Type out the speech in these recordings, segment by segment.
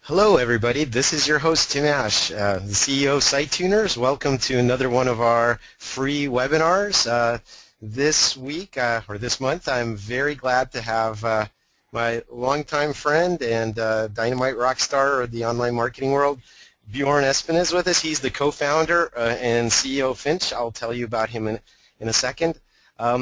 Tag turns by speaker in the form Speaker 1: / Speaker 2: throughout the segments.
Speaker 1: Hello, everybody. This is your host, Tim Ash, the CEO of Site Tuners. Welcome to another one of our free webinars. This week, or this month, I'm very glad to have my longtime friend and dynamite rock star of the online marketing world, Bjorn Espenes, with us. He's the co-founder and CEO of Finch. I'll tell you about him in a second.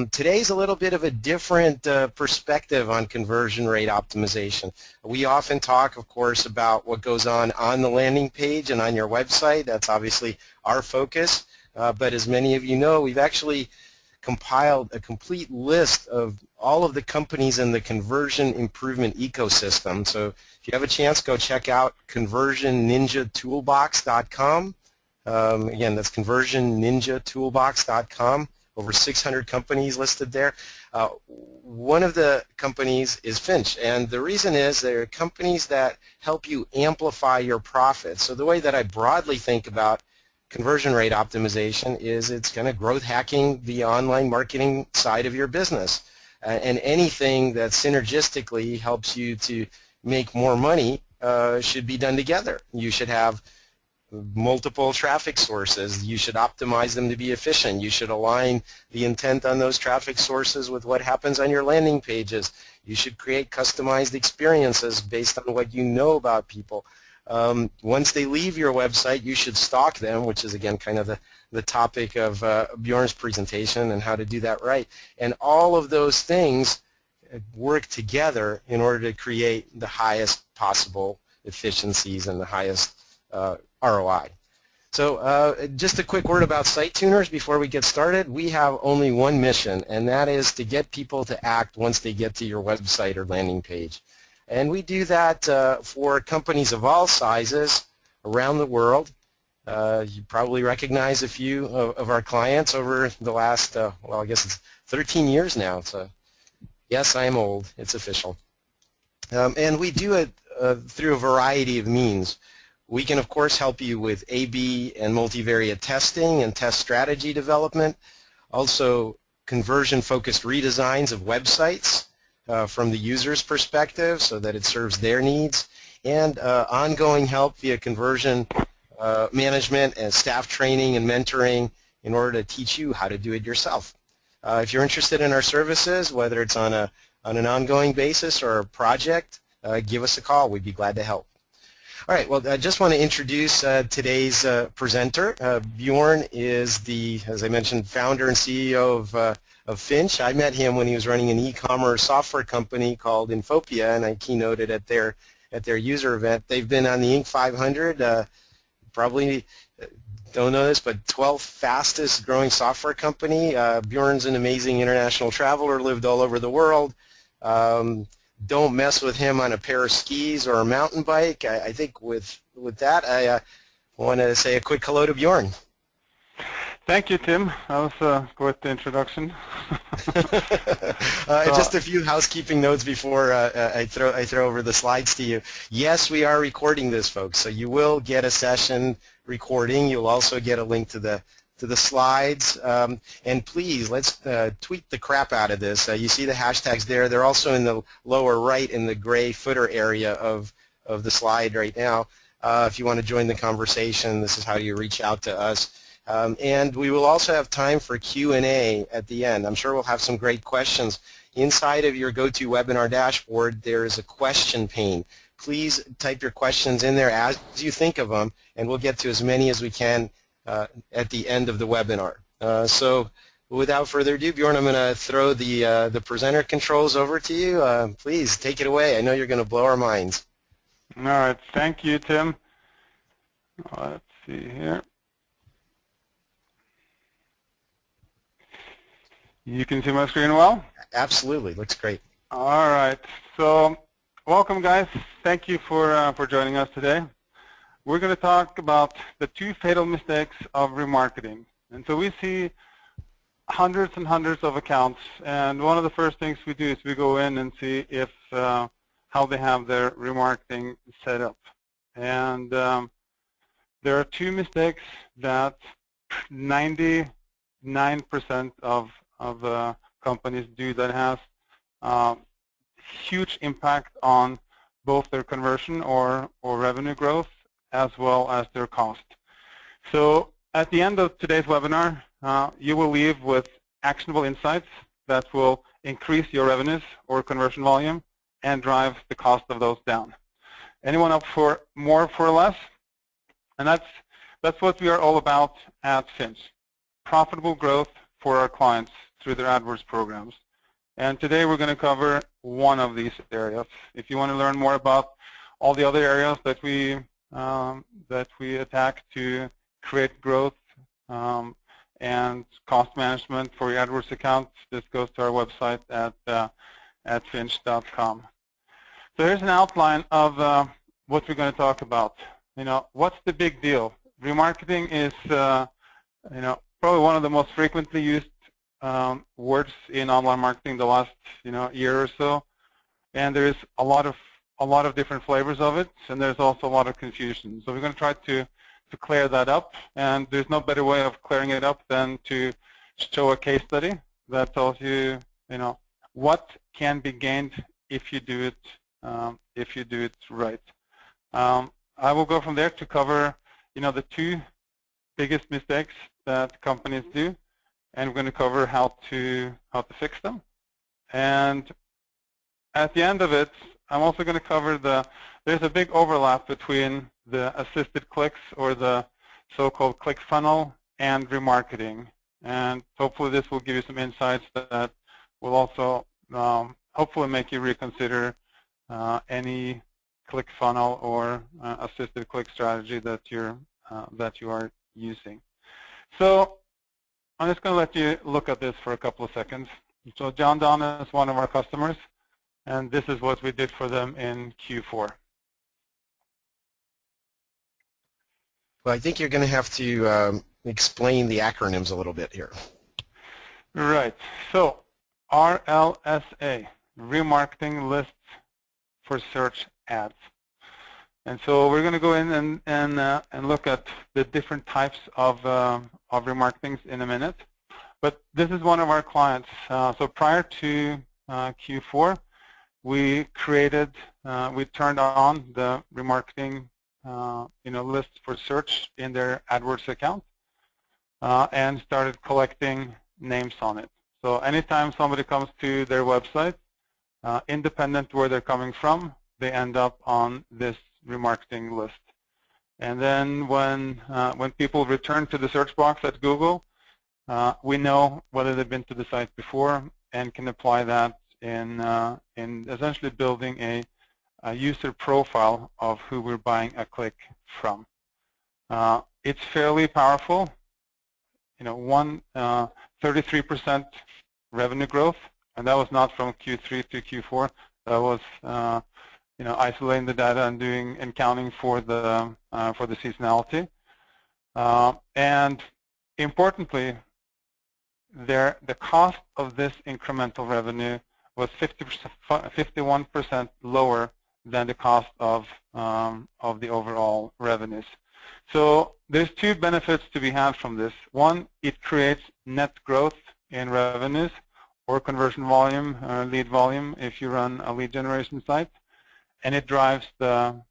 Speaker 1: Today's a little bit of a different perspective on conversion rate optimization. We often talk, of course, about what goes on the landing page and on your website. That's obviously our focus. But as many of you know, we've actually compiled a complete list of all of the companies in the conversion improvement ecosystem. So if you have a chance, go check out conversionninjatoolbox.com. Again, that's conversionninjatoolbox.com. Over 600 companies listed there. One of the companies is Finch, and the reason is they're companies that help you amplify your profits. So the way that I broadly think about conversion rate optimization is it's kind of growth hacking the online marketing side of your business. And anything that synergistically helps you to make more money should be done together. You should have multiple traffic sources. You should optimize them to be efficient. You should align the intent on those traffic sources with what happens on your landing pages. You should create customized experiences based on what you know about people. Once they leave your website, you should stalk them, which is, again, kind of the topic of Bjorn's presentation and how to do that right. And all of those things work together in order to create the highest possible efficiencies and the highest ROI. So just a quick word about Site Tuners before we get started. We have only one mission, and that is to get people to act once they get to your website or landing page. And we do that for companies of all sizes around the world. You probably recognize a few of our clients over the last, well, I guess it's 13 years now. So yes, I am old. It's official. And we do it through a variety of means. We can, of course, help you with A/B and multivariate testing and test strategy development, also conversion-focused redesigns of websites from the user's perspective so that it serves their needs, and ongoing help via conversion management and staff training and mentoring in order to teach you how to do it yourself. If you're interested in our services, whether it's on an ongoing basis or a project, give us a call. We'd be glad to help. All right, well, I just want to introduce today's presenter. Bjorn is the, as I mentioned, founder and CEO of Finch. I met him when he was running an e-commerce software company called Infopia, and I keynoted at their user event. They've been on the Inc. 500, probably don't know this, but 12th fastest growing software company. Bjorn's an amazing international traveler, lived all over the world. Don't mess with him on a pair of skis or a mountain bike. I think with that, I want to say a quick hello to Bjorn.
Speaker 2: Thank you, Tim. That was quite the introduction.
Speaker 1: Just a few housekeeping notes before I throw over the slides to you. Yes, we are recording this, folks, so you will get a session recording. You'll also get a link to the slides, and please, let's tweet the crap out of this. You see the hashtags there. They're also in the lower right in the gray footer area of the slide right now. If you want to join the conversation, this is how you reach out to us. And we will also have time for Q&A at the end. I'm sure we'll have some great questions. Inside of your GoToWebinar dashboard, there is a question pane. Please type your questions in there as you think of them, and we'll get to as many as we can at the end of the webinar. So without further ado, Bjorn, I'm going to throw the presenter controls over to you. Please take it away. I know you're going to blow our minds.
Speaker 2: All right. Thank you, Tim. Let's see here. You can see my screen well?
Speaker 1: Absolutely. Looks great.
Speaker 2: All right. So welcome, guys. Thank you for joining us today. We're going to talk about the 2 fatal mistakes of remarketing. And so we see hundreds and hundreds of accounts, and one of the first things we do is we go in and see if how they have their remarketing set up. And there are 2 mistakes that 99% of companies do that has huge impact on both their conversion or revenue growth as well as their cost. So at the end of today's webinar, you will leave with actionable insights that will increase your revenues or conversion volume and drive the cost of those down. Anyone up for more for less? And that's what we are all about at Finch. Profitable growth for our clients through their AdWords programs. And today we're going to cover one of these areas. If you want to learn more about all the other areas that we attack to create growth and cost management for your AdWords account, just goes to our website at finch.com. So here's an outline of what we're going to talk about. What's the big deal? Remarketing is, probably one of the most frequently used words in online marketing the last, year or so. And there's a lot of different flavors of it, and there's also a lot of confusion. So we're going to try to clear that up, and there's no better way of clearing it up than to show a case study that tells you, what can be gained if you do it right. I will go from there to cover, the two biggest mistakes that companies do, and we're going to cover how to fix them. And at the end of it, I'm also going to cover there's a big overlap between the assisted clicks or the so-called click funnel and remarketing. And hopefully this will give you some insights that will also hopefully make you reconsider any click funnel or assisted click strategy that you are using. So I'm just going to let you look at this for a couple of seconds. So John Donne is one of our customers, and this is what we did for them in Q4.
Speaker 1: Well, I think you're going to have to explain the acronyms a little bit here.
Speaker 2: Right. So RLSA, Remarketing Lists for Search Ads. And so we're going to go in and look at the different types of remarketings in a minute. But this is one of our clients. So prior to Q4, we turned on the remarketing list for search in their AdWords account and started collecting names on it. So anytime somebody comes to their website, independent where they're coming from, they end up on this remarketing list. And then when people return to the search box at Google, we know whether they've been to the site before and can apply that in essentially building a user profile of who we're buying a click from. It's fairly powerful. 33% revenue growth, and that was not from Q3 to Q4. That was isolating the data and counting for the seasonality. And importantly, the cost of this incremental revenue was 51% lower than the cost of the overall revenues. So there's two benefits to be had from this. One, it creates net growth in revenues or conversion volume, lead volume, if you run a lead generation site, and it drives the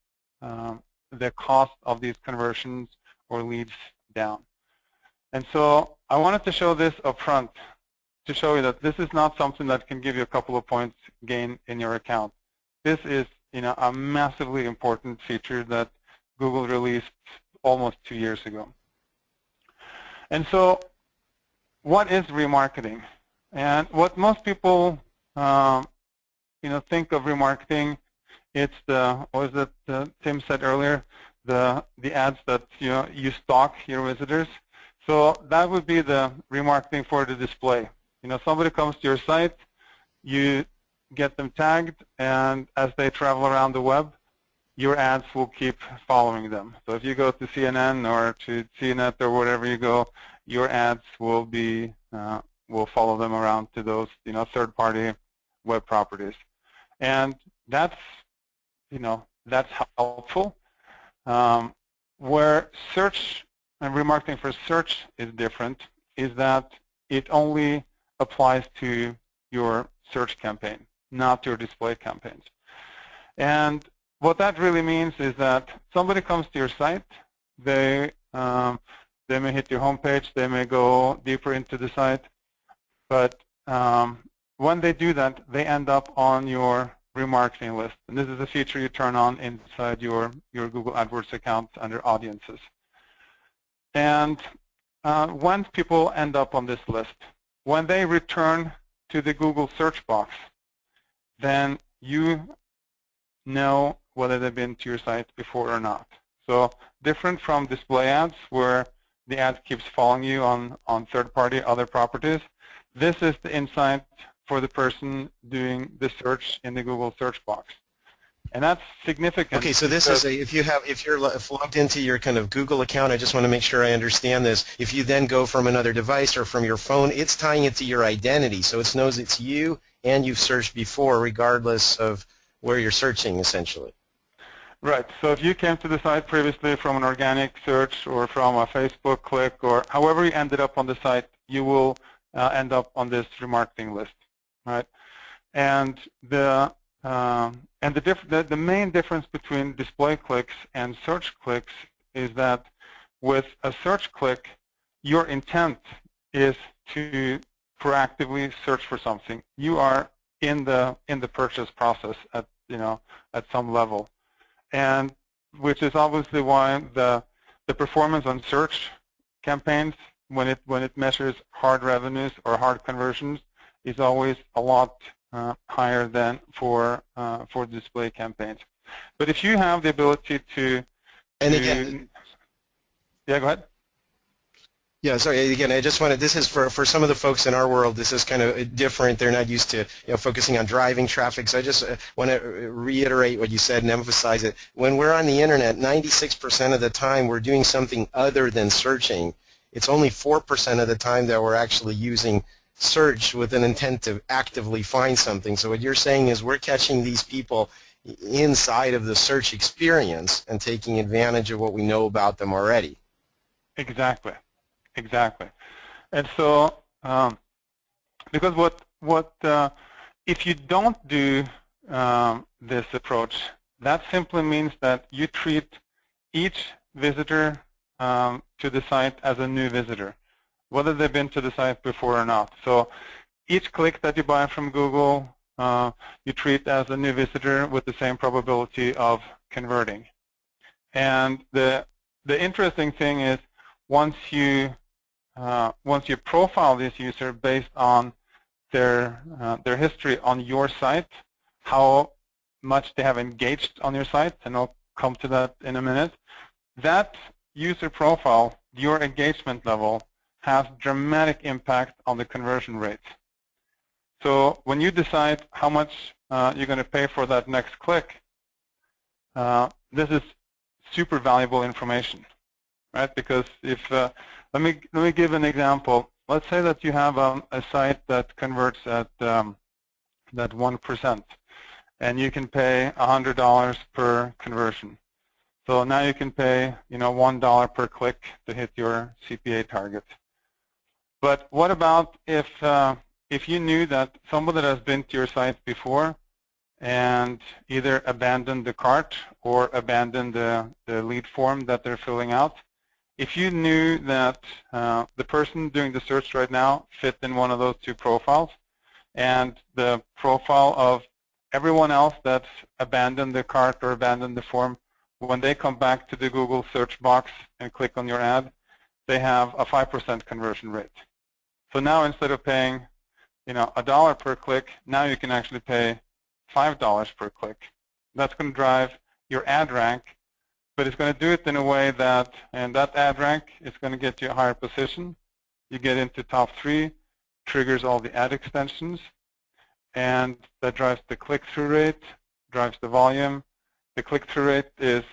Speaker 2: cost of these conversions or leads down. And so I wanted to show this up front to show you that this is not something that can give you a couple of points gain in your account. This is a massively important feature that Google released almost 2 years ago. And so what is remarketing? And what most people think of remarketing, it's what was it Tim said earlier, the ads that you stalk your visitors. So that would be the remarketing for the display. Somebody comes to your site, you get them tagged, and as they travel around the web, your ads will keep following them. So if you go to CNN or to CNET or wherever you go, your ads will follow them around to those third-party web properties, and that's helpful. Where search and remarketing for search is different is that it only applies to your search campaign, not your display campaigns. And what that really means is that somebody comes to your site, they may hit your homepage, they may go deeper into the site, but when they do that, they end up on your remarketing list. And this is a feature you turn on inside your Google AdWords account under Audiences. And once people end up on this list, when they return to the Google search box, then you know whether they've been to your site before or not. So different from display ads where the ad keeps following you on third-party other properties, this is the insight for the person doing the search in the Google search box. And that's significant.
Speaker 1: Okay, so this is if you're logged into your kind of Google account, I just want to make sure I understand this. If you then go from another device or from your phone, it's tying it to your identity, so it knows it's you and you've searched before, regardless of where you're searching, essentially.
Speaker 2: Right. So if you came to the site previously from an organic search or from a Facebook click or however you ended up on the site, you will end up on this remarketing list, right? And the main difference between display clicks and search clicks is that with a search click, your intent is to proactively search for something. You are in the purchase process at some level, and which is obviously why the performance on search campaigns, when it measures hard revenues or hard conversions, is always a lot higher than for display campaigns. But if you have the ability to
Speaker 1: again,
Speaker 2: yeah, go ahead.
Speaker 1: Yeah, sorry. Again, I just wanted. This is for some of the folks in our world. This is kind of different. They're not used to focusing on driving traffic. So I just want to reiterate what you said and emphasize it. When we're on the internet, 96% of the time we're doing something other than searching. It's only 4% of the time that we're actually using search with an intent to actively find something. So what you're saying is we're catching these people inside of the search experience and taking advantage of what we know about them already.
Speaker 2: Exactly. Exactly. And so, because if you don't do this approach, that simply means that you treat each visitor to the site as a new visitor, whether they've been to the site before or not. So each click that you buy from Google, you treat as a new visitor with the same probability of converting. And the interesting thing is once you profile this user based on their history on your site, how much they have engaged on your site, and I'll come to that in a minute, that user profile, your engagement level, has dramatic impact on the conversion rate. So when you decide how much you're going to pay for that next click, this is super valuable information, right? Because if let me give an example. Let's say that you have a site that converts at that 1%, and you can pay $100 per conversion. So now you can pay $1 per click to hit your CPA target. But what about if you knew that somebody that has been to your site before and either abandoned the cart or abandoned the lead form that they're filling out? If you knew that the person doing the search right now fit in one of those two profiles, and the profile of everyone else that's abandoned the cart or abandoned the form, when they come back to the Google search box and click on your ad, they have a 5% conversion rate. So now instead of paying $1 per click, now you can actually pay $5 per click. That's going to drive your ad rank, but it's going to do it in a way that, and that ad rank is going to get you a higher position. You get into top 3, triggers all the ad extensions, and that drives the click-through rate, drives the volume. The click-through rate is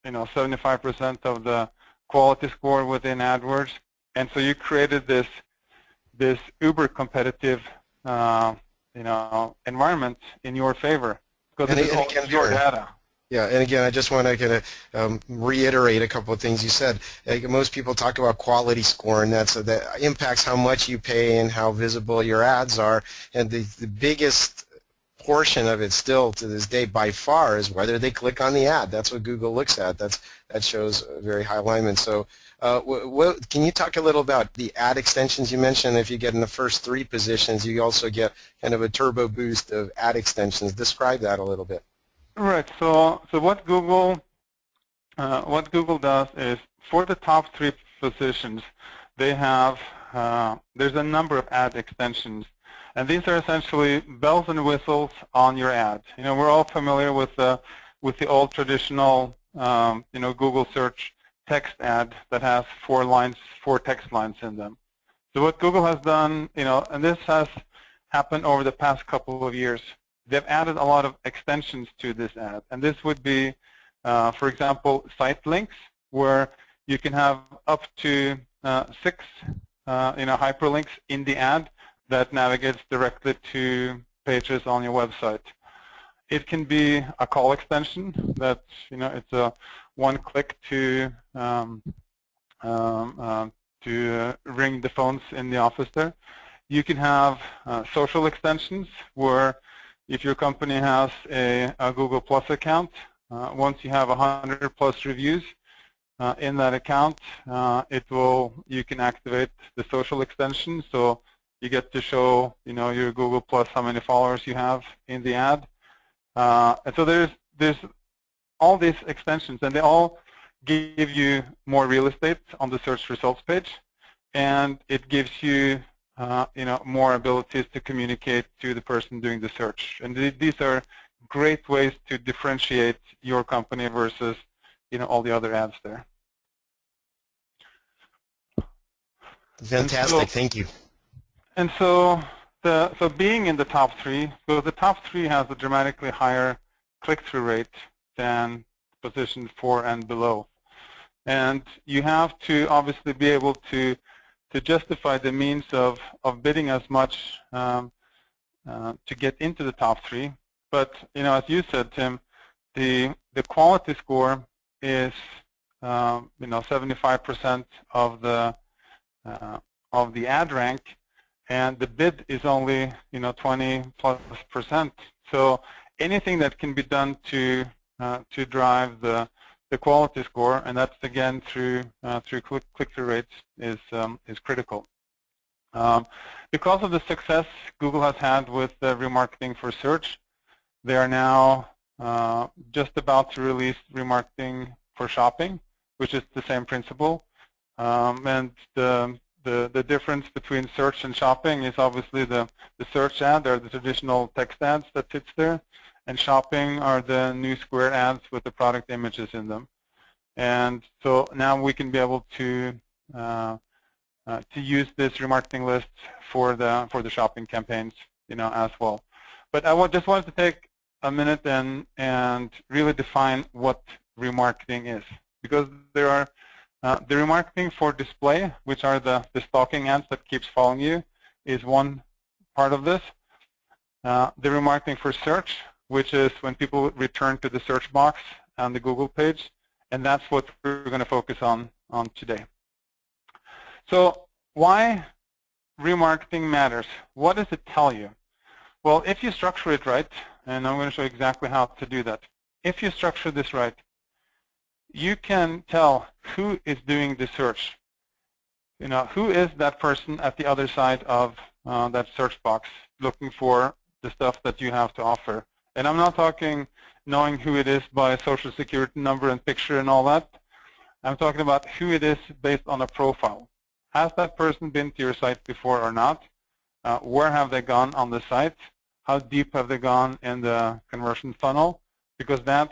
Speaker 2: 75% of the quality score within AdWords, and so you created this uber competitive environment in your favor because it is all your data.
Speaker 1: Yeah, and again, I just want to kind of reiterate a couple of things you said. Most people talk about quality score, and that impacts how much you pay and how visible your ads are. And the biggest portion of it still to this day by far is whether they click on the ad. That's what Google looks at. That shows very high alignment. So can you talk a little about the ad extensions you mentioned? If you get in the first 3 positions, you also get kind of a turbo boost of ad extensions. Describe that a little bit.
Speaker 2: Right. So what Google does is for the top 3 positions, they have there's a number of ad extensions, and these are essentially bells and whistles on your ad. You know, we're all familiar with the old traditional Google search text ad that has 4 text lines in them. So what Google has done, and this has happened over the past couple of years, they've added a lot of extensions to this ad, and this would be, for example, site links, where you can have up to 6 hyperlinks in the ad that navigates directly to pages on your website. It can be a call extension that it's a one-click to ring the phones in the office there. You can have social extensions where if your company has a Google Plus account, once you have 100+ reviews in that account, you can activate the social extension, so you get to show your Google Plus how many followers you have in the ad. And so there's all these extensions, and they all give you more real estate on the search results page, and it gives you more abilities to communicate to the person doing the search. And these are great ways to differentiate your company versus all the other ads there.
Speaker 1: Fantastic, thank you.
Speaker 2: And so being in the top 3, so the top 3 has a dramatically higher click-through rate than position 4 and below. And you have to obviously be able to justify the means of bidding as much to get into the top 3. But as you said, Tim, the quality score is 75% of the ad rank, and the bid is only 20+%. So anything that can be done to drive the quality score, and that's again through click-through rates, is critical. Because of the success Google has had with remarketing for search, they are now just about to release remarketing for shopping, which is the same principle. And the difference between search and shopping is obviously the search ad are the traditional text ads that sits there, and shopping are the new square ads with the product images in them. And so now we can be able to use this remarketing list for the shopping campaigns, as well. But I just wanted to take a minute and really define what remarketing is, because there are the remarketing for display, which are the stalking ads that keeps following you, is one part of this. The remarketing for search, which is when people return to the search box on the Google page, and that's what we're going to focus on today. So why remarketing matters? What does it tell you? Well, if you structure it right, and I'm going to show you exactly how to do that. If you structure this right, you can tell who is doing the search. Who is that person at the other side of that search box looking for the stuff that you have to offer. And I'm not talking knowing who it is by social security number and picture and all that. I'm talking about who it is based on a profile. Has that person been to your site before or not? Where have they gone on the site? How deep have they gone in the conversion funnel? Because that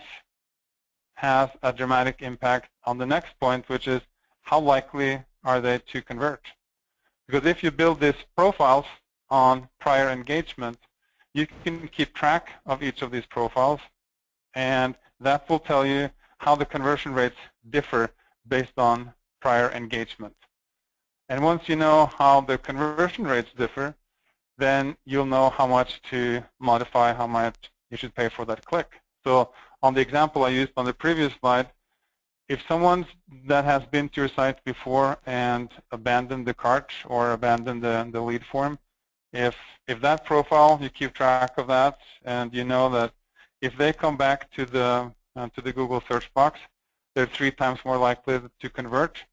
Speaker 2: has a dramatic impact on the next point, which is how likely are they to convert? Because if you build these profiles on prior engagement, you can keep track of each of these profiles, and that will tell you how the conversion rates differ based on prior engagement. And once you know how the conversion rates differ, then you'll know how much to modify, how much you should pay for that click. So on the example I used on the previous slide, if someone that has been to your site before and abandoned the cart or abandoned the lead form, If that profile, you keep track of that, and you know that if they come back to the Google search box, they're 3 times more likely to convert,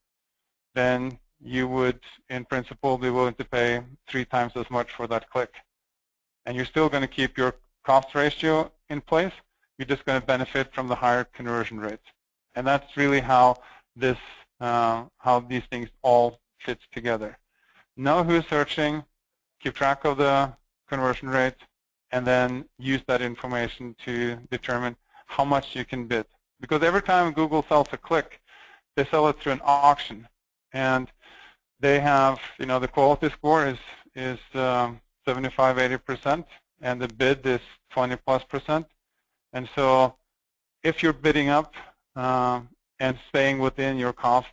Speaker 2: then you would, in principle, be willing to pay 3 times as much for that click. And you're still going to keep your cost ratio in place. You're just going to benefit from the higher conversion rates. And that's really how these things all fit together. Know who's searching, keep track of the conversion rate, and then use that information to determine how much you can bid. Because every time Google sells a click, they sell it through an auction. And they have, the quality score is 75–80%, and the bid is 20+%. And so if you're bidding up and staying within your cost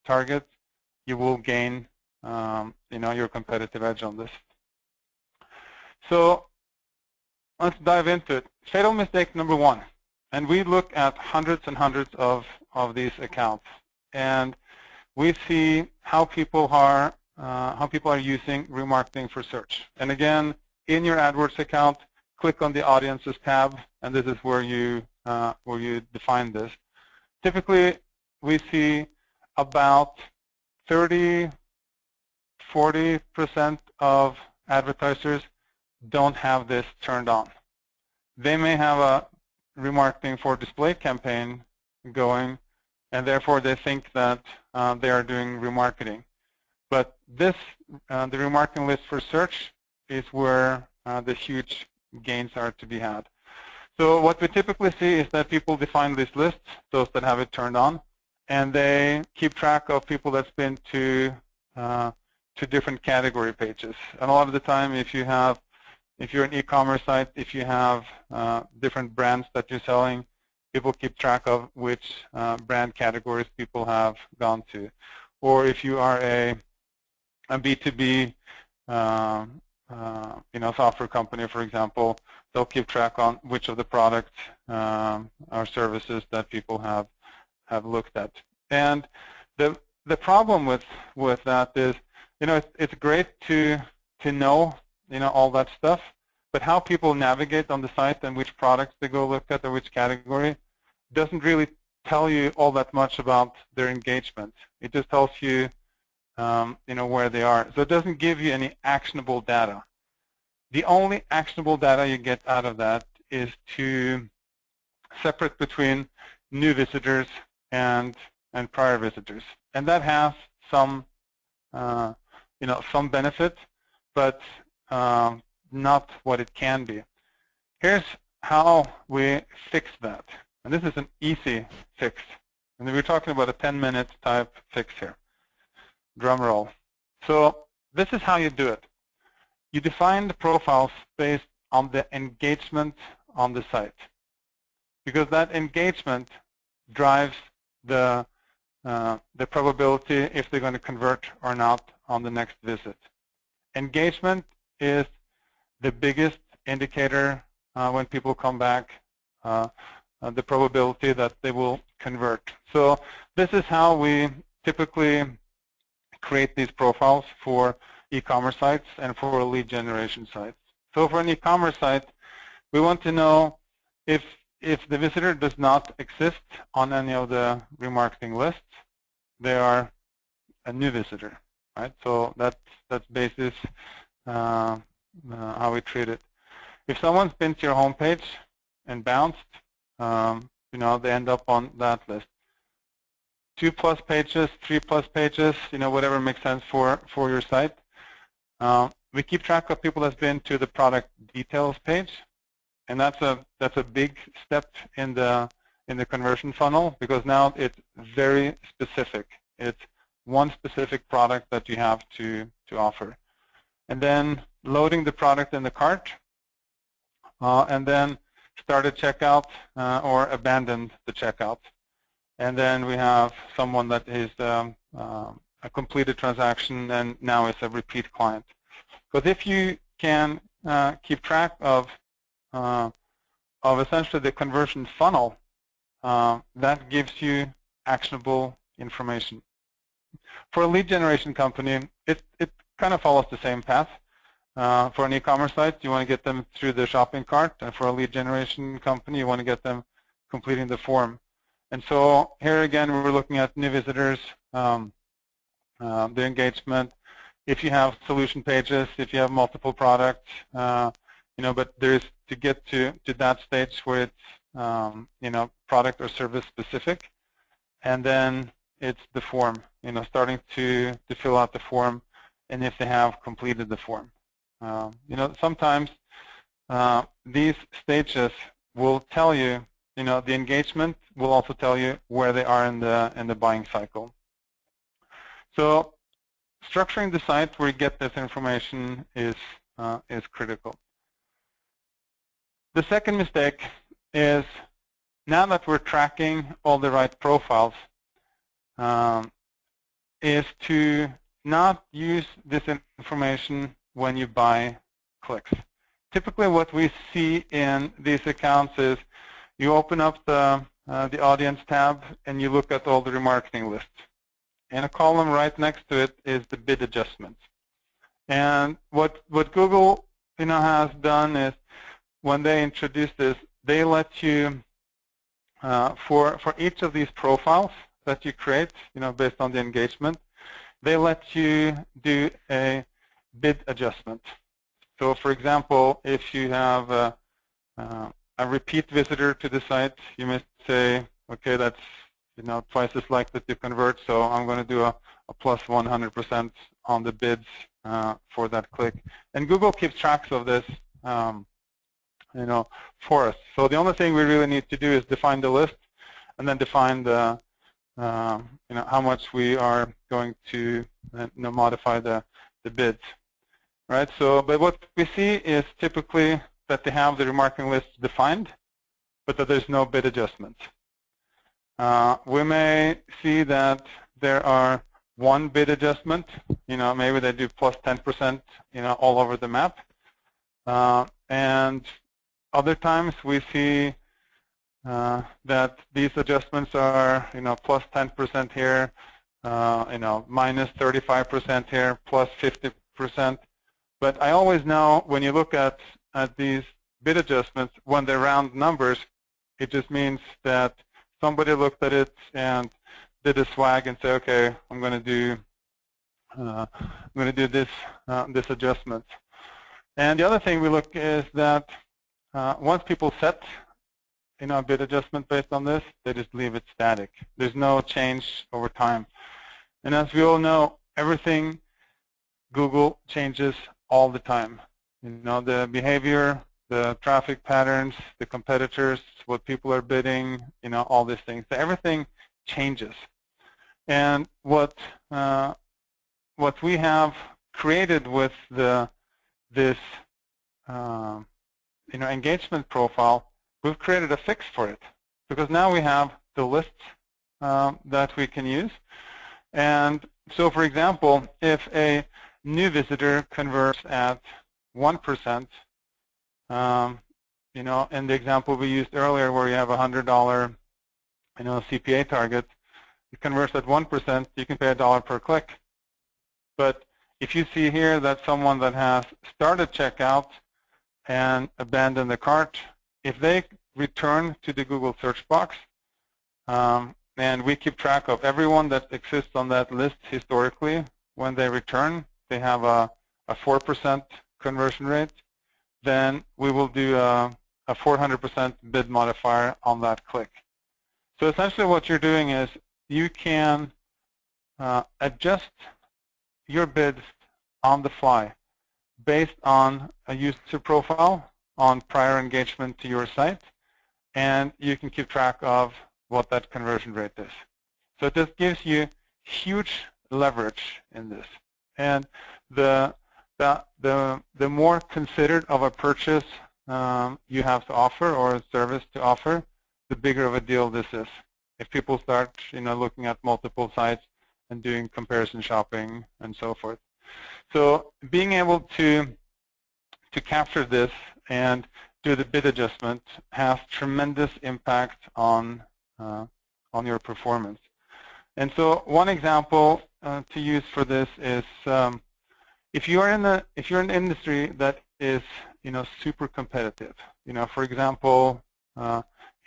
Speaker 2: target, you will gain your competitive edge on this. So let's dive into it. Fatal mistake number 1. And we look at hundreds and hundreds of these accounts, and we see how people are using remarketing for search. And again, in your AdWords account, click on the Audiences tab, and this is where you define this. Typically, we see about 30–40% of advertisers don't have this turned on. They may have a remarketing for display campaign going, and therefore they think that they are doing remarketing. But this, the remarketing list for search, is where the huge gains are to be had. So what we typically see is that people define these lists, those that have it turned on, and they keep track of people that's been to different category pages. And a lot of the time, if you're an e-commerce site, if you have different brands that you're selling, people keep track of which brand categories people have gone to. Or if you are a B2B software company, for example, they'll keep track on which of the products or services that people have looked at. And the problem with that is, it's great to know all that stuff, but how people navigate on the site and which products they go look at or which category doesn't really tell you all that much about their engagement. It just tells you, where they are. So it doesn't give you any actionable data. The only actionable data you get out of that is to separate between new visitors and prior visitors, and that has some some benefit, but not what it can be. Here's how we fix that, and this is an easy fix. And we're talking about a 10-minute type fix here. Drum roll. So this is how you do it. You define the profiles based on the engagement on the site, because that engagement drives the probability if they're going to convert or not on the next visit. Engagement is the biggest indicator when people come back, the probability that they will convert. So this is how we typically create these profiles for e-commerce sites and for lead generation sites. So for an e-commerce site, we want to know if the visitor does not exist on any of the remarketing lists, they are a new visitor, right? So that's basis how we treat it. If someone's been to your homepage and bounced, they end up on that list. 2+ pages, 3+ pages, whatever makes sense for your site. We keep track of people that's been to the product details page, and that's a big step in the conversion funnel, because now it's very specific. It's one specific product that you have to offer. And then loading the product in the cart, and then start a checkout or abandon the checkout. And then we have someone that is a completed transaction and now is a repeat client. Because if you can keep track of essentially the conversion funnel, that gives you actionable information. For a lead generation company, it kind of follows the same path. For an e-commerce site, you want to get them through the shopping cart, and for a lead generation company, you want to get them completing the form. And so here again, we're looking at new visitors, the engagement. If you have solution pages, if you have multiple products, but there's to get to that stage where it's product or service specific, and then it's the form, starting to fill out the form, and if they have completed the form. Sometimes these stages will tell you, the engagement will also tell you where they are in the buying cycle. So structuring the site where you get this information is critical. The second mistake is, now that we're tracking all the right profiles, is to not use this information when you buy clicks. Typically what we see in these accounts is you open up the audience tab and you look at all the remarketing lists. And a column right next to it is the bid adjustments. And what Google has done is, when they introduce this, they let you, for each of these profiles that you create, based on the engagement, they let you do a bid adjustment. So for example, if you have a repeat visitor to the site, you may say, okay, that's twice as likely to convert, so I'm going to do a plus 100% on the bids for that click. And Google keeps track of this for us. So the only thing we really need to do is define the list, and then define the how much we are going to modify the bids, right? So, but what we see is typically that they have the remarketing list defined, but that there's no bid adjustment. We may see that there are one bid adjustment. Maybe they do plus 10%, all over the map, and other times we see that these adjustments are, plus 10% here, minus 35% here, plus 50%. But I always know when you look at these bid adjustments, when they're round numbers, it just means that somebody looked at it and did a swag and say, okay, I'm going to do this adjustment. And the other thing we look is that once people set a bid adjustment based on this, they just leave it static. There's no change over time. And as we all know, everything Google changes all the time. The behavior, the traffic patterns, the competitors, what people are bidding, all these things. So everything changes. And what we have created with this engagement profile, we've created a fix for it, because now we have the lists that we can use. And so, for example, if a new visitor converts at 1%, in the example we used earlier where you have a $100 CPA target, it converts at 1%, you can pay $1 per click. But if you see here that someone that has started checkout and abandoned the cart, if they return to the Google search box, and we keep track of everyone that exists on that list historically, when they return, they have a 4% conversion rate, then we will do a 400% bid modifier on that click. So essentially what you're doing is you can adjust your bids on the fly based on a user profile, on prior engagement to your site, and you can keep track of what that conversion rate is. So it just gives you huge leverage in this. And the more considered of a purchase you have to offer, or a service to offer, the bigger of a deal this is. If people start looking at multiple sites and doing comparison shopping and so forth. So being able to capture this and do the bid adjustment has tremendous impact on your performance. And so one example to use for this is if you're in an industry that is, super competitive, for example,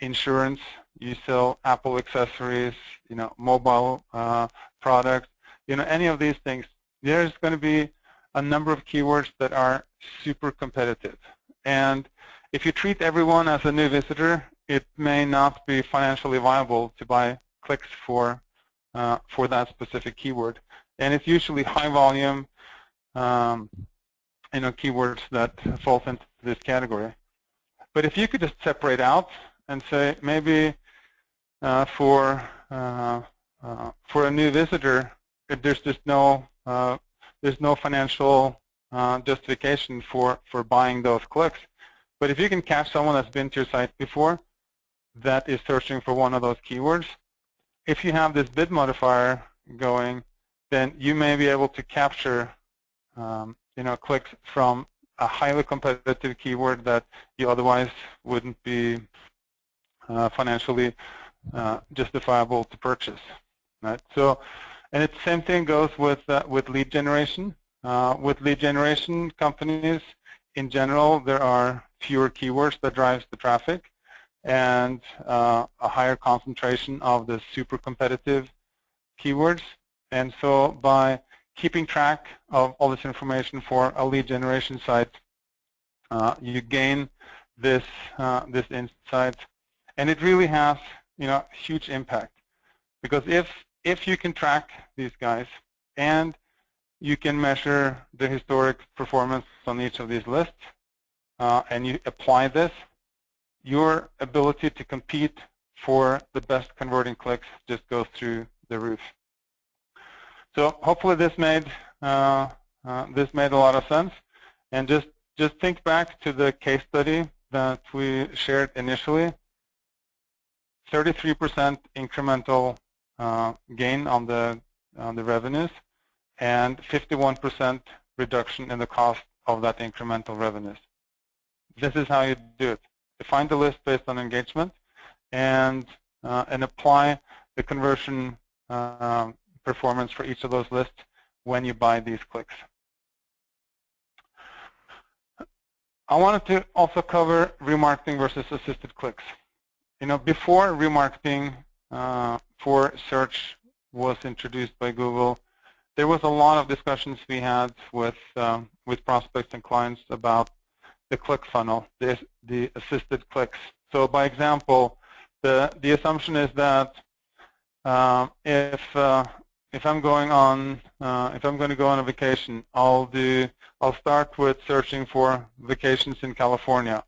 Speaker 2: insurance, you sell Apple accessories, mobile products, any of these things, there's going to be a number of keywords that are super competitive. And if you treat everyone as a new visitor, it may not be financially viable to buy clicks for that specific keyword. And it's usually high volume, keywords that falls into this category. But if you could just separate out and say maybe for a new visitor, there's just there's no financial justification for buying those clicks. But if you can catch someone that's been to your site before that is searching for one of those keywords, if you have this bid modifier going, then you may be able to capture clicks from a highly competitive keyword that you otherwise wouldn't be financially justifiable to purchase, right? So, and the same thing goes with lead generation. With lead generation, companies in general, there are fewer keywords that drives the traffic, and a higher concentration of the super competitive keywords. And so by keeping track of all this information for a lead generation site, you gain this insight, and it really has huge impact, because if you can track these guys and you can measure the historic performance on each of these lists, and you apply this, your ability to compete for the best converting clicks just goes through the roof. So hopefully this made a lot of sense. And just think back to the case study that we shared initially. 33% incremental gain on the revenues, and 51% reduction in the cost of that incremental revenues. This is how you do it. Define the list based on engagement, and apply the conversion performance for each of those lists when you buy these clicks. I wanted to also cover remarketing versus assisted clicks. Before remarketing for search was introduced by Google, there was a lot of discussions we had with prospects and clients about the click funnel, the assisted clicks. So, by example, the assumption is that if I'm going to go on a vacation, I'll start with searching for vacations in California,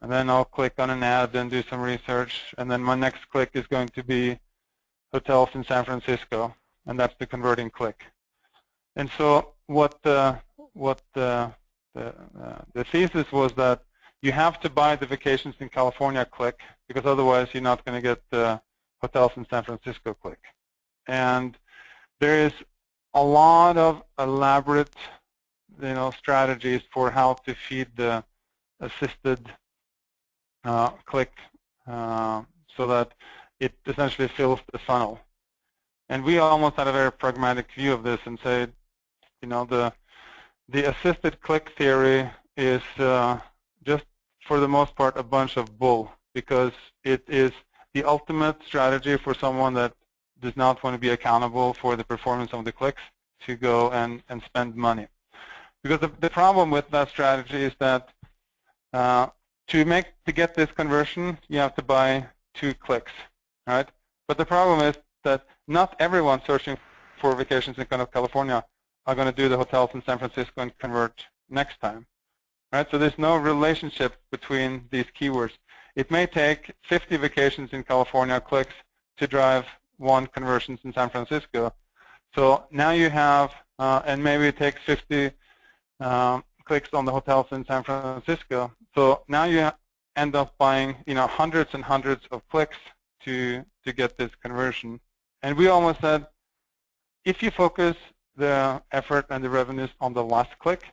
Speaker 2: and then I'll click on an ad and do some research, and then my next click is going to be hotels in San Francisco, and that's the converting click. And so what the thesis was that you have to buy the vacations in California click, because otherwise you're not going to get the hotels in San Francisco click. And there is a lot of elaborate strategies for how to feed the assisted click so that it essentially fills the funnel. And we almost had a very pragmatic view of this and said, the assisted click theory is just for the most part a bunch of bull, because it is the ultimate strategy for someone that does not want to be accountable for the performance of the clicks to go and spend money. Because the problem with that strategy is that to get this conversion, you have to buy 2 clicks, right? But the problem is that not everyone searching for vacations in California are going to do the hotels in San Francisco and convert next time, right? So there's no relationship between these keywords. It may take 50 vacations in California clicks to drive 1 conversions in San Francisco. So now you have, and maybe it takes 50 clicks on the hotels in San Francisco. So now you end up buying, hundreds and hundreds of clicks to get this conversion. And we almost said, if you focus the effort and the revenues on the last click,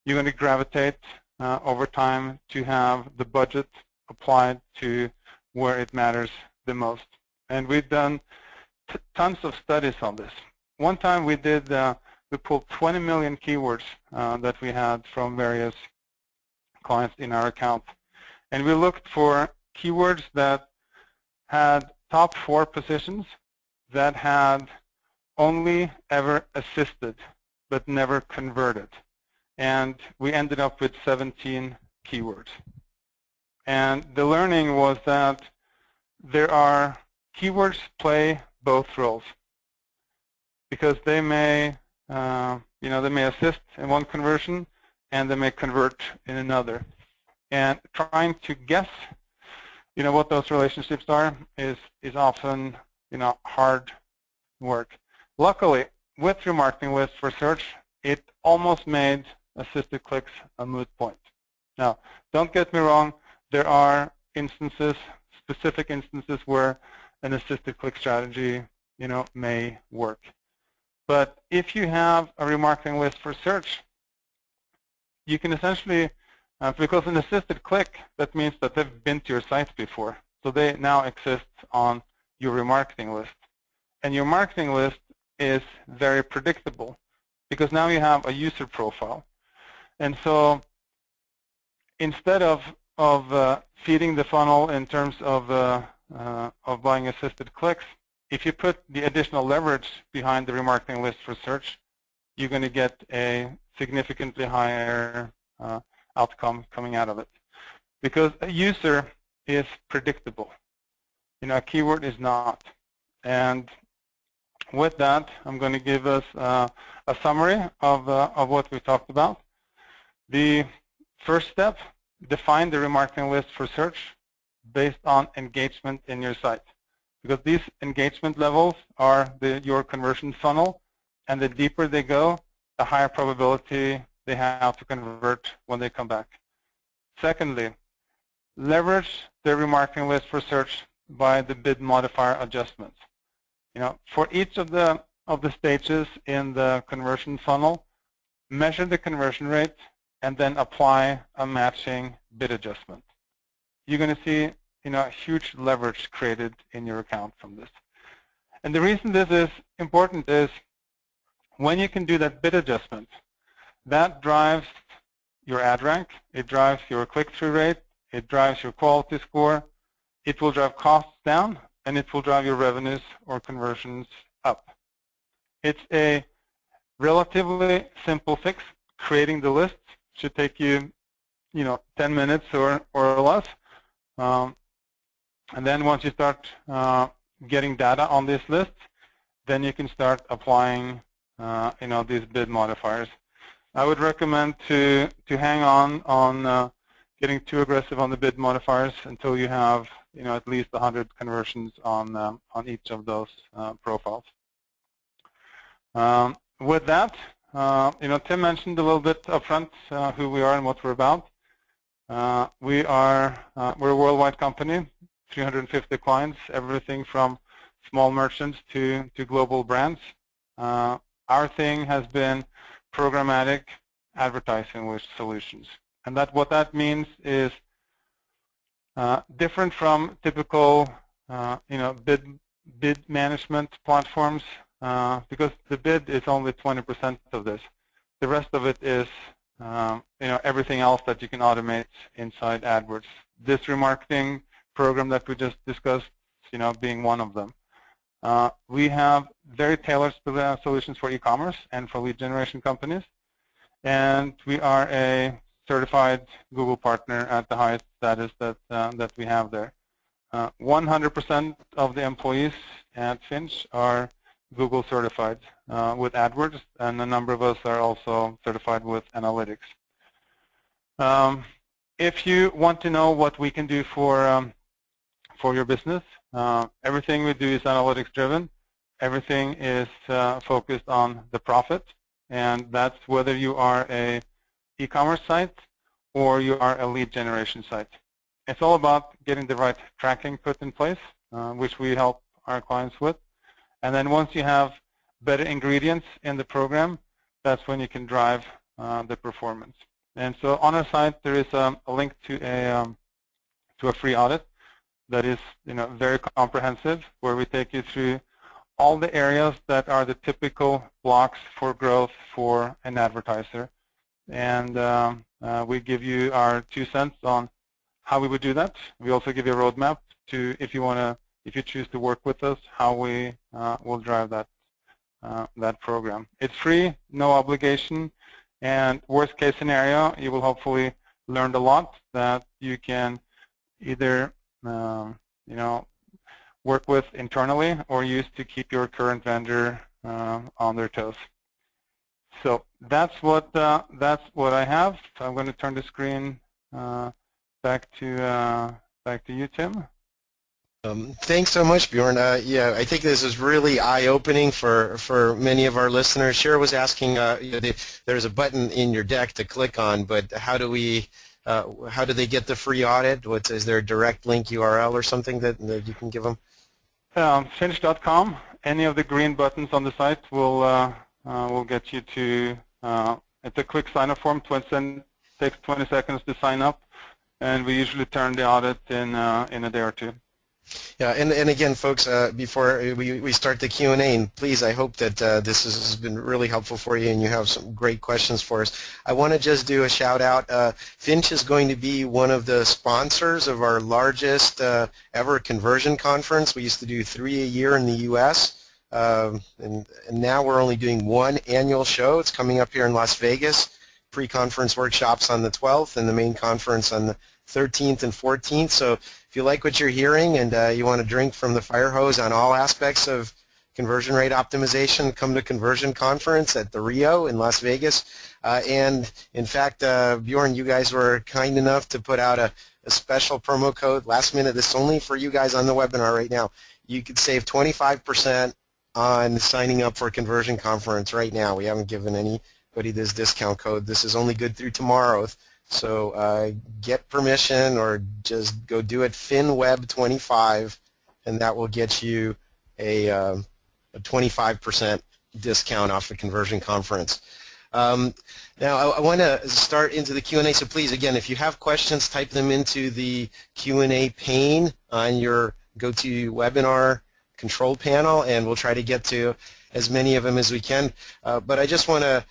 Speaker 2: you're going to gravitate over time to have the budget applied to where it matters the most. And we've done tons of studies on this. One time we did we pulled 20 million keywords that we had from various clients in our account. And we looked for keywords that had top 4 positions that had only ever assisted but never converted. And we ended up with 17 keywords. And the learning was that there are keywords play both roles, because they may, they may assist in one conversion and they may convert in another. And trying to guess, what those relationships are is often, hard work. Luckily, with remarketing lists for search, it almost made assisted clicks a moot point. Now, don't get me wrong, there are instances, specific instances where an assisted click strategy, may work. But if you have a remarketing list for search, you can essentially, because an assisted click, that means that they've been to your site before. So they now exist on your remarketing list. And your marketing list is very predictable, because now you have a user profile. And so instead of feeding the funnel in terms of buying assisted clicks, if you put the additional leverage behind the remarketing list for search, you're going to get a significantly higher outcome coming out of it. Because a user is predictable. A keyword is not. And with that, I'm going to give us a summary of what we talked about. The first step, define the remarketing list for search based on engagement in your site. Because these engagement levels are your conversion funnel, and the deeper they go, the higher probability they have to convert when they come back. Secondly, leverage the remarketing list for search by the bid modifier adjustments. For each of the stages in the conversion funnel, measure the conversion rate and then apply a matching bid adjustment. You're going to see huge leverage created in your account from this. And the reason this is important is when you can do that bid adjustment, that drives your ad rank, it drives your click-through rate, it drives your quality score, it will drive costs down, and it will drive your revenues or conversions up. It's a relatively simple fix. Creating the list should take you, 10 minutes or less. And then once you start getting data on this list, then you can start applying, these bid modifiers. I would recommend to hang on getting too aggressive on the bid modifiers until you have, at least 100 conversions on each of those profiles. With that, Tim mentioned a little bit upfront who we are and what we're about. We're a worldwide company, 350 clients, everything from small merchants to global brands. Our thing has been programmatic advertising with solutions, and what that means is different from typical, bid management platforms, because the bid is only 20% of this. The rest of it is, everything else that you can automate inside AdWords. This remarketing program that we just discussed, being one of them. We have very tailored solutions for e-commerce and for lead generation companies, and we are a certified Google partner at the highest status that we have there. 100% of the employees at Finch are Google certified with AdWords, and a number of us are also certified with analytics. If you want to know what we can do for your business, everything we do is analytics driven. Everything is focused on the profit, and that's whether you are a e-commerce site or you are a lead generation site. It's all about getting the right tracking put in place, which we help our clients with. And then once you have better ingredients in the program, that's when you can drive the performance. And so on our site, there is a link to a free audit that is very comprehensive, where we take you through all the areas that are the typical blocks for growth for an advertiser. And we give you our 2 cents on how we would do that. We also give you a roadmap to, if you choose to work with us, how we will drive that program. It's free, no obligation, and worst case scenario, you will hopefully learn a lot that you can either work with internally or use to keep your current vendor on their toes. So that's what I have. So I'm going to turn the screen back to you, Tim.
Speaker 1: Thanks so much, Bjorn. Yeah, I think this is really eye-opening for many of our listeners. Shira was asking, there's a button in your deck to click on, but how do they get the free audit? Is there a direct link URL or something that you can give them?
Speaker 2: Finch.com. Any of the green buttons on the site will get you to. It's a quick sign-up form. Takes 20 seconds to sign up, and we usually turn the audit in a day or two.
Speaker 1: Yeah, and again, folks, before we start the Q&A, and please, I hope that this has been really helpful for you and you have some great questions for us. I want to just do a shout-out. Finch is going to be one of the sponsors of our largest ever conversion conference. We used to do 3 a year in the U.S., and now we're only doing 1 annual show. It's coming up here in Las Vegas. Pre-conference workshops on the 12th and the main conference on the 13th and 14th. So if you like what you're hearing and you want to drink from the fire hose on all aspects of conversion rate optimization, come to Conversion Conference at the Rio in Las Vegas. And in fact, Bjorn, you guys were kind enough to put out a special promo code last minute. This is only for you guys on the webinar right now. You could save 25% on signing up for Conversion Conference right now. We haven't given anybody this discount code. This is only good through tomorrow. So get permission or just go do it, FinWeb25, and that will get you a 25% discount off the Conversion Conference. Now, I want to start into the Q&A, so please, again, if you have questions, type them into the Q&A pane on your GoToWebinar control panel, and we'll try to get to as many of them as we can. But I just want to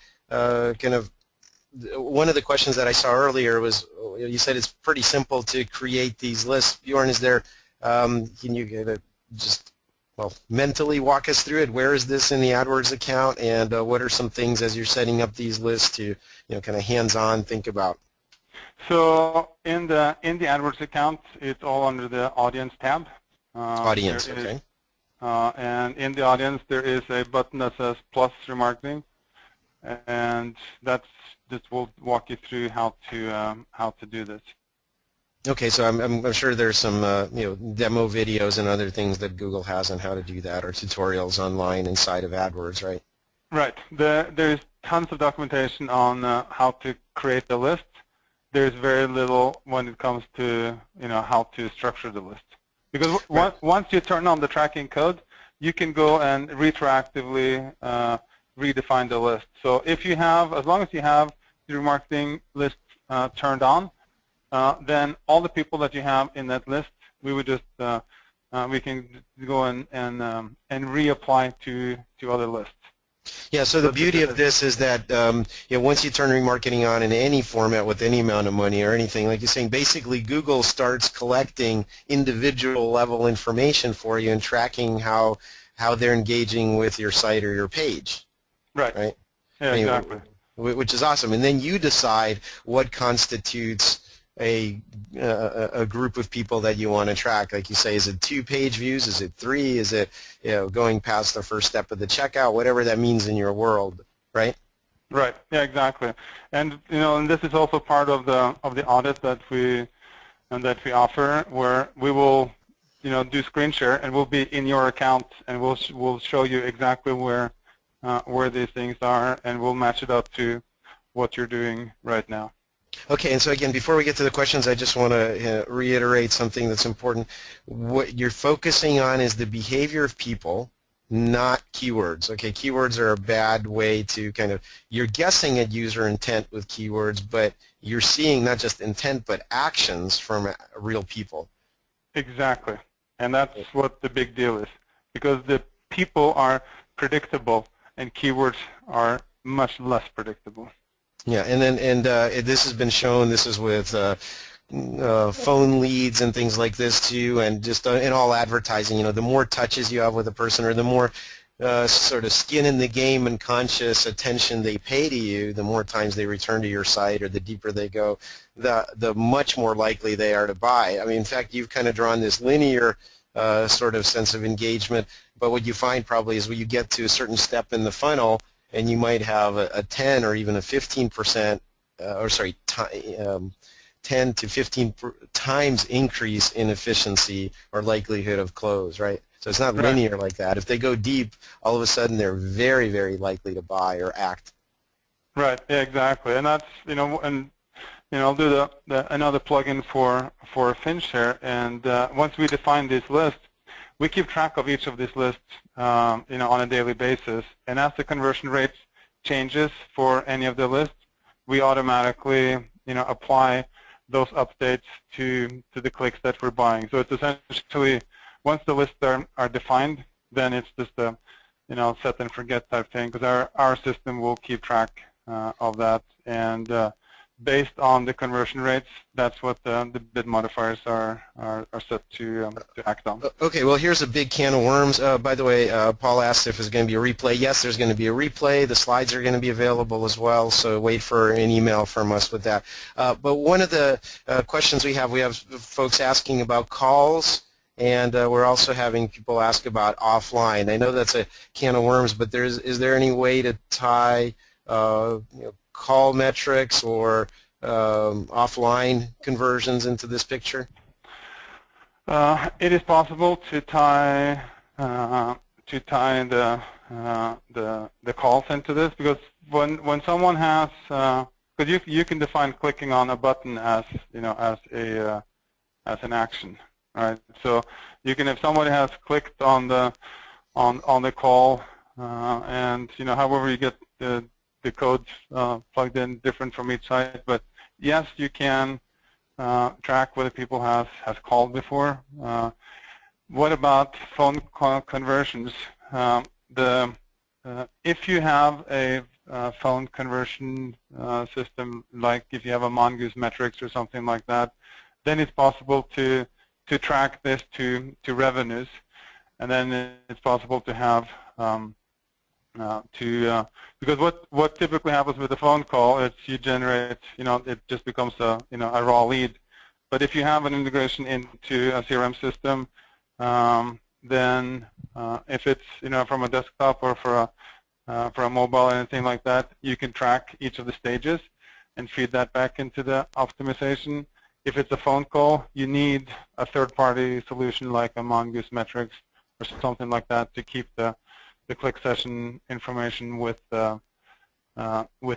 Speaker 1: one of the questions that I saw earlier was, you said it's pretty simple to create these lists. Bjorn, is there, can you just mentally walk us through it? Where is this in the AdWords account, and what are some things as you're setting up these lists to, kind of hands-on think about?
Speaker 2: So in the AdWords account, it's all under the Audience tab.
Speaker 1: Audience, okay.
Speaker 2: And in the Audience, there is a button that says Plus Remarketing, and this will walk you through how to do this.
Speaker 1: Okay, so I'm sure there's some demo videos and other things that Google has on how to do that, or tutorials online inside of AdWords, right?
Speaker 2: Right. There's tons of documentation on how to create the list. There's very little when it comes to how to structure the list, because once you turn on the tracking code, you can go and retroactively redefine the list. So if you have, as long as you have the remarketing list turned on, then all the people that you have in that list, we would just we can go and reapply to other lists.
Speaker 1: Yeah. So the beauty of this is that once you turn remarketing on in any format with any amount of money or anything, like you're saying, basically Google starts collecting individual level information for you and tracking how they're engaging with your site or your page.
Speaker 2: Right.
Speaker 1: Right.
Speaker 2: Yeah, exactly.
Speaker 1: Which is awesome. And then you decide what constitutes a group of people that you want to track. Like you say, is it 2 page views? Is it 3? Is it going past the first step of the checkout? Whatever that means in your world, right?
Speaker 2: Right. Yeah, exactly. And and this is also part of the audit that we offer, where we will do screen share, and we'll be in your account, and we'll show you exactly where these things are, and we'll match it up to what you're doing right now.
Speaker 1: Okay, and so again, before we get to the questions, I just want to reiterate something that's important. What you're focusing on is the behavior of people, not keywords. Okay, keywords are a bad way to you're guessing at user intent with keywords, but you're seeing not just intent, but actions from real people.
Speaker 2: Exactly, and that's what the big deal is, because the people are predictable and keywords are much less predictable.
Speaker 1: Yeah, this has been shown. This is with phone leads and things like this too, and just in all advertising. You know, the more touches you have with a person, or the more sort of skin in the game and conscious attention they pay to you, the more times they return to your site, or the deeper they go, the much more likely they are to buy. I mean, in fact, you've kind of drawn this linear sort of sense of engagement, but what you find probably is when you get to a certain step in the funnel, and you might have a 10 or even a 15%, 10 to 15 times increase in efficiency or likelihood of close, right? So it's not linear like that. If they go deep, all of a sudden they're very, very likely to buy or act.
Speaker 2: Right. Yeah, exactly. And that's, I'll do another plugin for Finch here. And once we define this list, we keep track of each of these lists, on a daily basis. And as the conversion rate changes for any of the lists, we automatically, apply those updates to the clicks that we're buying. So it's essentially, once the lists are defined, then it's just a, set and forget type thing, because our system will keep track of that. And based on the conversion rates, that's what the bid modifiers are set to act on.
Speaker 1: Okay, well, here's a big can of worms. By the way, Paul asked if there's going to be a replay. Yes, there's going to be a replay. The slides are going to be available as well, so wait for an email from us with that. But one of the questions we have folks asking about calls, and we're also having people ask about offline. I know that's a can of worms, but is there any way to tie call metrics or offline conversions into this picture?
Speaker 2: It is possible to tie the calls into this, because when someone has, because you can define clicking on a button as as an action, right? So you can, if somebody has clicked on the call, and however you get the codes plugged in different from each site, but yes, you can track whether people has called before. What about phone call conversions? If you have a phone conversion system, like if you have a Mongoose metrics or something like that, then it's possible to track this to revenues, and then it's possible to have because what typically happens with a phone call is you generate, it just becomes a raw lead. But if you have an integration into a CRM system, then if it's from a desktop or for a mobile or anything like that, you can track each of the stages and feed that back into the optimization. If it's a phone call, you need a third-party solution like a Mongoose metrics or something like that to keep the click session information with the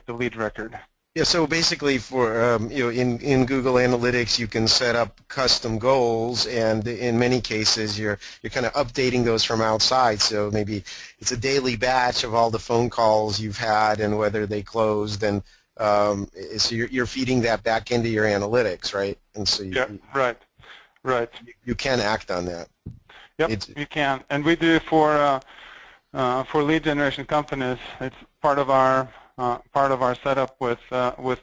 Speaker 2: lead record.
Speaker 1: Yeah, so basically for in Google Analytics you can set up custom goals, and in many cases you're kind of updating those from outside. So maybe it's a daily batch of all the phone calls you've had and whether they closed, and so you're feeding that back into your analytics, right? And so
Speaker 2: right.
Speaker 1: You can act on that.
Speaker 2: Yep, you can, and we do for lead generation companies. It's part of our setup with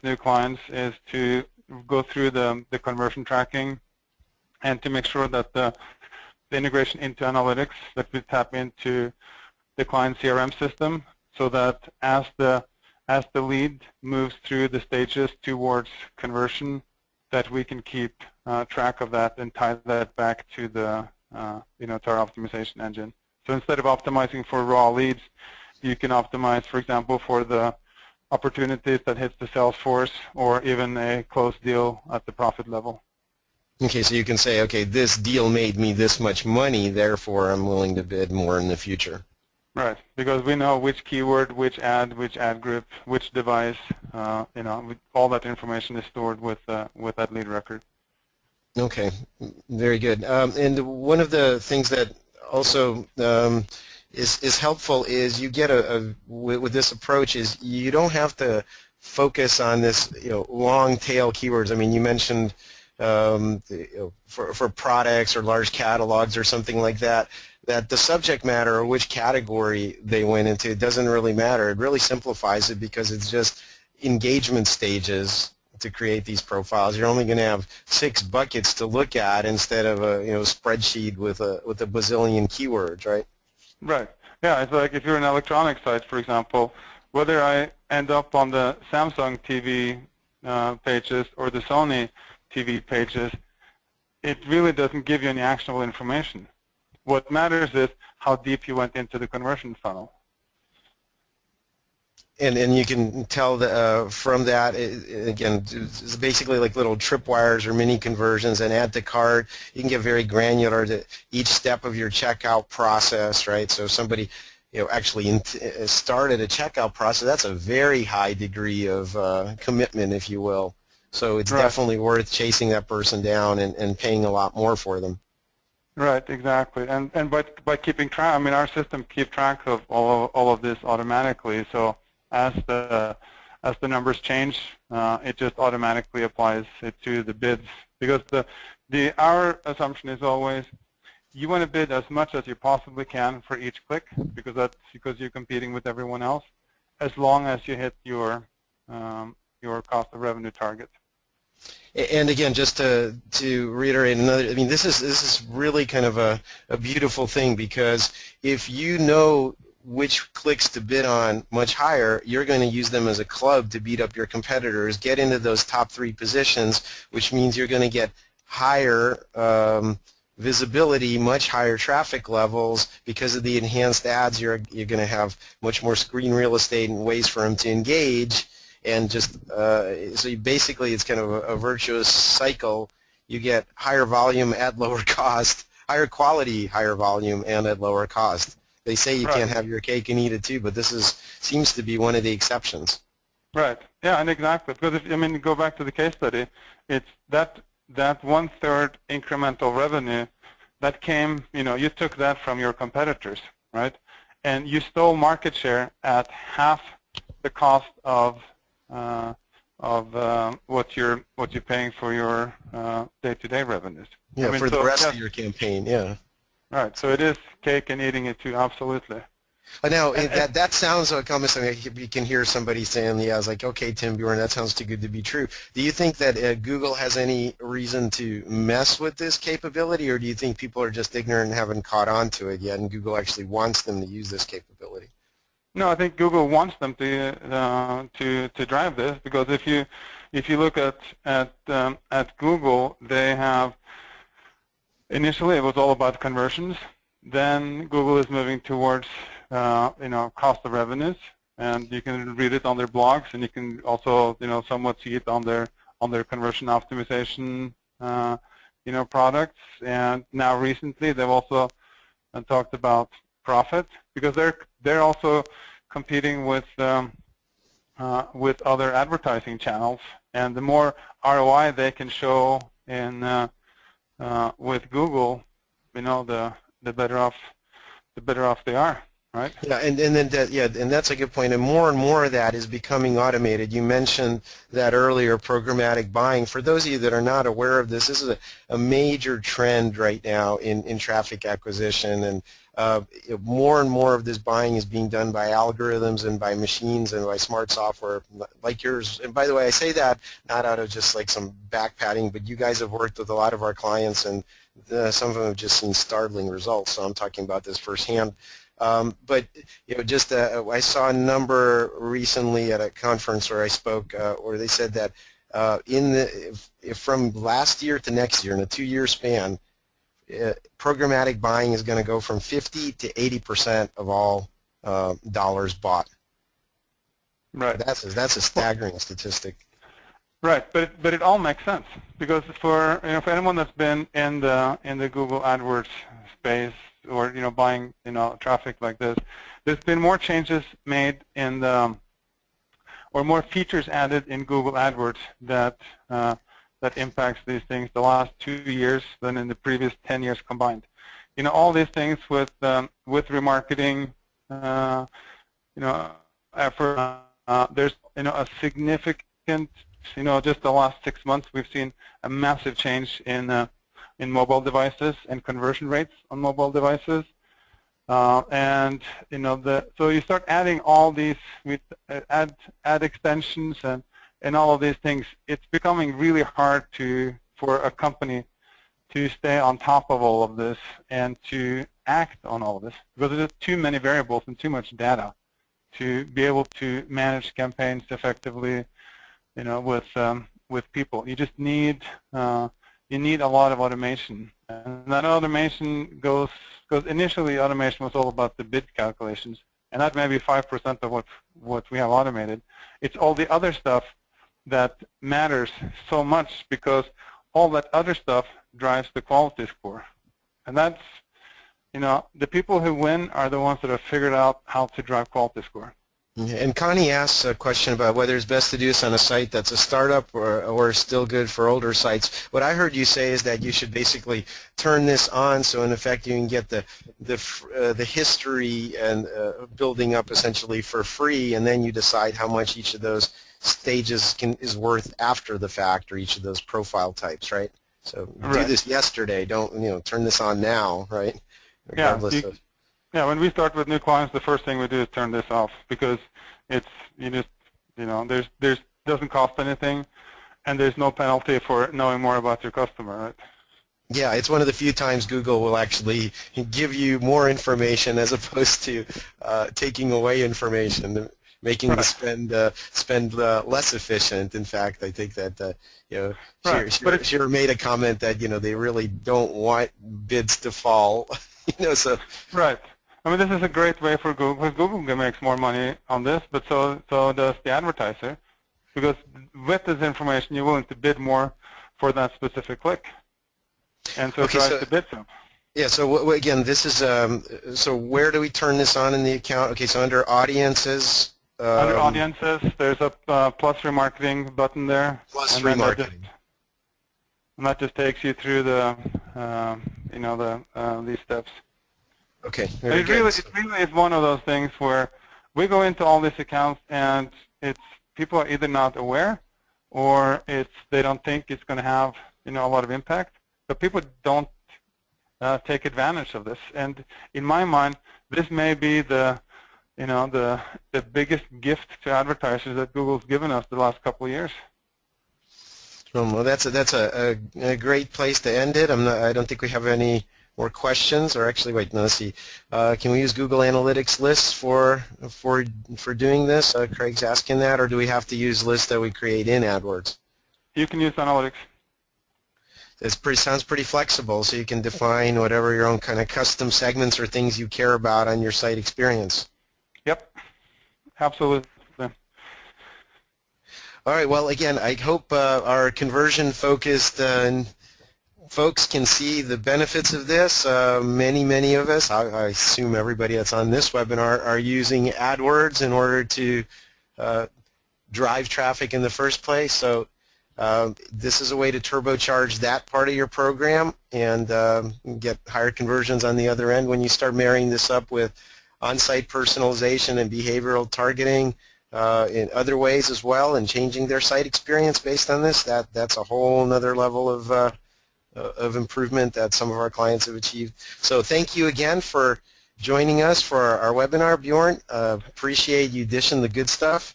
Speaker 2: new clients is to go through the conversion tracking and to make sure that the integration into analytics, that we tap into the client CRM system, so that as the lead moves through the stages towards conversion, that we can keep track of that and tie that back to the to our optimization engine. So instead of optimizing for raw leads, you can optimize, for example, for the opportunities that hits the sales force, or even a closed deal at the profit level. Okay,
Speaker 1: so you can say, okay, this deal made me this much money, therefore I'm willing to bid more in the future.
Speaker 2: Right, because we know which keyword, which ad group, which device, all that information is stored with that lead record.
Speaker 1: Okay, very good. And one of the things that also is helpful is you get with this approach is you don't have to focus on this long tail keywords. I mean, you mentioned for products or large catalogs or something like that, that the subject matter or which category they went into, it doesn't really matter. It really simplifies it because it's just engagement stages to create these profiles. You're only going to have 6 buckets to look at instead of a spreadsheet with a bazillion keywords, right?
Speaker 2: Right. Yeah, it's like if you're an electronic site, for example, whether I end up on the Samsung TV pages or the Sony TV pages, it really doesn't give you any actionable information. What matters is how deep you went into the conversion funnel.
Speaker 1: And you can tell from that, again, it's basically like little tripwires or mini conversions, and add to cart. You can get very granular to each step of your checkout process, right? So if somebody actually started a checkout process, that's a very high degree of commitment, if you will. So it's
Speaker 2: right.
Speaker 1: definitely worth chasing that person down and paying a lot more for them.
Speaker 2: Right, exactly. And by keeping track, I mean, our system keeps track of all of this automatically. So as the numbers change, it just automatically applies it to the bids, because our assumption is always you want to bid as much as you possibly can for each click, because you're competing with everyone else, as long as you hit your cost of revenue target.
Speaker 1: And again, just to reiterate another, I mean, this is really kind of a beautiful thing, because if you know which clicks to bid on much higher, you're going to use them as a club to beat up your competitors, get into those top 3 positions, which means you're going to get higher visibility, much higher traffic levels. Because of the enhanced ads, you're going to have much more screen real estate and ways for them to engage, and just so basically it's kind of a virtuous cycle. You get higher volume at lower cost, higher quality, higher volume, and at lower cost. They say you can't have your cake and eat it too, but this seems to be one of the exceptions.
Speaker 2: Right. Yeah, and exactly. Because go back to the case study, it's that 1/3 incremental revenue that came. You took that from your competitors, right? And you stole market share at half the cost of what you're paying for your day-to-day revenues.
Speaker 1: Yeah, for the rest of your campaign. Yeah.
Speaker 2: Right, so it is cake and eating it too, absolutely.
Speaker 1: Now, that sounds like almost something you can hear somebody saying, yeah, I was like, okay, Tim, Bjorn, that sounds too good to be true. Do you think that Google has any reason to mess with this capability, or do you think people are just ignorant and haven't caught on to it yet, and Google actually wants them to use this capability?
Speaker 2: No, I think Google wants them to drive this, because if you look at Google, they have. Initially, it was all about conversions. Then Google is moving towards, cost of revenues, and you can read it on their blogs, and you can also, somewhat see it on their conversion optimization, products. And now recently, they've also talked about profit, because they're also competing with other advertising channels, and the more ROI they can show with Google, the better off they are, right?
Speaker 1: Yeah, and that's a good point. And more of that is becoming automated. You mentioned that earlier, programmatic buying. For those of you that are not aware of this is a major trend right now in traffic acquisition, and more and more of this buying is being done by algorithms and by machines and by smart software like yours. And by the way, I say that not out of just like some back patting, but you guys have worked with a lot of our clients, and some of them have just seen startling results. So I'm talking about this firsthand. But I saw a number recently at a conference where I spoke, where they said that from last year to next year, in a 2-year span, programmatic buying is going to go from 50 to 80% of all dollars bought.
Speaker 2: Right.
Speaker 1: That's a staggering statistic.
Speaker 2: Right, but it all makes sense, because for anyone that's been in the Google AdWords space, or buying traffic like this, there's been more changes made or more features added in Google AdWords that impacts these things the last 2 years than in the previous 10 years combined. All these things with remarketing, effort. There's a significant, just the last 6 months we've seen a massive change in mobile devices and conversion rates on mobile devices. And so you start adding all these with ad extensions and all of these things. It's becoming really hard for a company to stay on top of all of this and to act on all of this, because there's too many variables and too much data to be able to manage campaigns effectively, with people. You just need you need a lot of automation, and that automation goes initially. Automation was all about the bid calculations, and that may be 5% of what we have automated. It's all the other stuff that matters so much, because all that other stuff drives the quality score, and that's the people who win are the ones that have figured out how to drive quality score.
Speaker 1: And Connie asks a question about whether it's best to do this on a site that's a startup or still good for older sites. What I heard you say is that you should basically turn this on, so in effect you can get the history and building up essentially for free, and then you decide how much each of those stages is worth after the fact, or each of those profile types, right? So do this yesterday. Don't turn this on now, right? Regardless of.
Speaker 2: Yeah, when we start with new clients, the first thing we do is turn this off, because there's doesn't cost anything, and there's no penalty for knowing more about your customer, right?
Speaker 1: Yeah, it's one of the few times Google will actually give you more information as opposed to taking away information, making the spend less efficient. In fact, I think that Shearer made a comment that they really don't want bids to fall. So
Speaker 2: right. I mean, this is a great way for Google, because Google makes more money on this, but so does the advertiser, because with this information you're willing to bid more for that specific click, and so it drives the bids up.
Speaker 1: Yeah. So again, this is so where do we turn this on in the account? Okay. So under audiences.
Speaker 2: Under audiences, there's a plus remarketing button there.
Speaker 1: Plus remarketing.
Speaker 2: And that just takes you through the these steps.
Speaker 1: Okay.
Speaker 2: It really is one of those things where we go into all these accounts, and people are either not aware, or they don't think it's going to have a lot of impact. But people don't take advantage of this. And in my mind, this may be the biggest gift to advertisers that Google's given us the last couple of years.
Speaker 1: Well, that's a great place to end it. I don't think we have any more questions, or actually, wait, no, let's see. Can we use Google Analytics lists for doing this? Craig's asking that, or do we have to use lists that we create in AdWords?
Speaker 2: You can use Analytics.
Speaker 1: Sounds pretty flexible, so you can define whatever your own kind of custom segments or things you care about on your site experience.
Speaker 2: Yep, absolutely.
Speaker 1: All right. Well, again, I hope our conversion-focused folks can see the benefits of this. Many of us, I assume everybody that's on this webinar, are using AdWords in order to drive traffic in the first place. So this is a way to turbocharge that part of your program and get higher conversions on the other end. When you start marrying this up with on-site personalization and behavioral targeting in other ways as well, and changing their site experience based on this, that's a whole another level of improvement that some of our clients have achieved. So thank you again for joining us for our webinar, Bjorn. Appreciate you dishing the good stuff.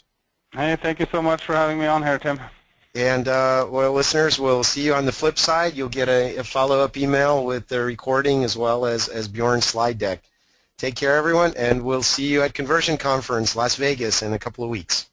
Speaker 2: Hey, thank you so much for having me on here, Tim.
Speaker 1: And well, listeners, we'll see you on the flip side. You'll get a follow-up email with the recording as well as Bjorn's slide deck. Take care, everyone, and we'll see you at Conversion Conference, Las Vegas, in a couple of weeks.